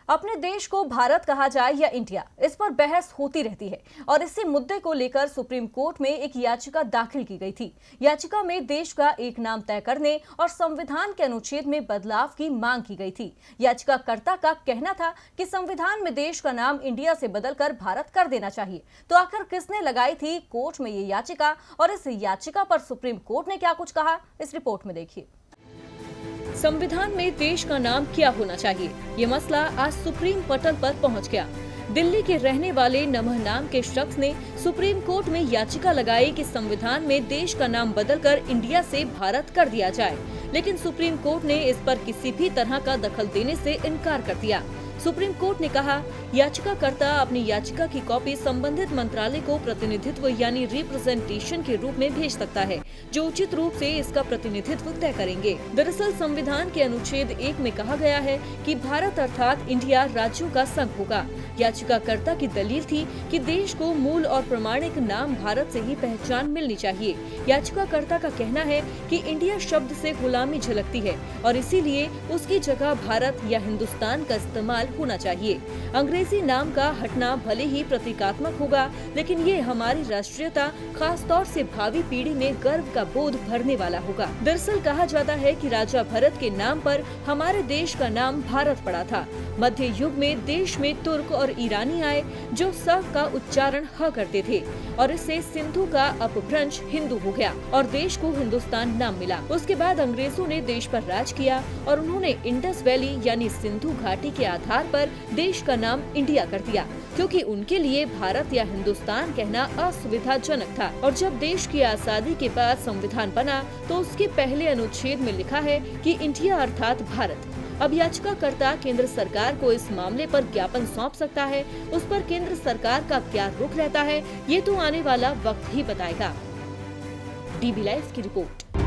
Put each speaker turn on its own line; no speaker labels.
अपने देश को भारत कहा जाए या इंडिया, इस पर बहस होती रहती है और इसी मुद्दे को लेकर सुप्रीम कोर्ट में एक याचिका दाखिल की गई थी। याचिका में देश का एक नाम तय करने और संविधान के अनुच्छेद में बदलाव की मांग की गई थी। याचिकाकर्ता का कहना था कि संविधान में देश का नाम इंडिया से बदलकर भारत कर देना चाहिए। तो आखिर किसने लगाई थी कोर्ट में ये याचिका और इस याचिका पर सुप्रीम कोर्ट ने क्या कुछ कहा, इस रिपोर्ट में देखिए। संविधान में देश का नाम क्या होना चाहिए, ये मसला आज सुप्रीम पटल पर पहुंच गया। दिल्ली के रहने वाले नमह नाम के शख्स ने सुप्रीम कोर्ट में याचिका लगाई कि संविधान में देश का नाम बदलकर इंडिया से भारत कर दिया जाए, लेकिन सुप्रीम कोर्ट ने इस पर किसी भी तरह का दखल देने से इनकार कर दिया। सुप्रीम कोर्ट ने कहा, याचिकाकर्ता अपनी याचिका की कॉपी संबंधित मंत्रालय को प्रतिनिधित्व यानी रिप्रेजेंटेशन के रूप में भेज सकता है, जो उचित रूप से इसका प्रतिनिधित्व तय करेंगे। दरअसल संविधान के अनुच्छेद 1 में कहा गया है कि भारत अर्थात इंडिया राज्यों का संघ होगा। याचिकाकर्ता की दलील थी कि देश को मूल और प्रमाणिक नाम भारत से ही पहचान मिलनी चाहिए। याचिकाकर्ता का कहना है कि इंडिया शब्द से गुलामी झलकती है और इसीलिए उसकी जगह भारत या हिंदुस्तान का इस्तेमाल होना चाहिए। अंग्रेजी नाम का हटना भले ही प्रतीकात्मक होगा, लेकिन ये हमारी राष्ट्रीयता, खास तौर से भावी पीढ़ी में गर्व का बोध भरने वाला होगा। दरअसल कहा जाता है कि राजा भरत के नाम पर हमारे देश का नाम भारत पड़ा था। मध्य युग में देश में तुर्क और ईरानी आए जो स का उच्चारण ह करते थे और इससे सिंधु का अपभ्रंश हिंदू हो गया और देश को हिंदुस्तान नाम मिला। उसके बाद अंग्रेजों ने देश पर राज किया और उन्होंने इंडस वैली यानी सिंधु घाटी के आधार पर देश का नाम इंडिया कर दिया, क्योंकि उनके लिए भारत या हिंदुस्तान कहना असुविधाजनक था। और जब देश की आजादी के बाद संविधान बना तो उसके पहले अनुच्छेद में लिखा है कि इंडिया अर्थात भारत। अब याचिकाकर्ता केंद्र सरकार को इस मामले पर ज्ञापन सौंप सकता है। उस पर केंद्र सरकार का क्या रुख रहता है, ये तो आने वाला वक्त ही बताएगा। डीबी लाइव की रिपोर्ट।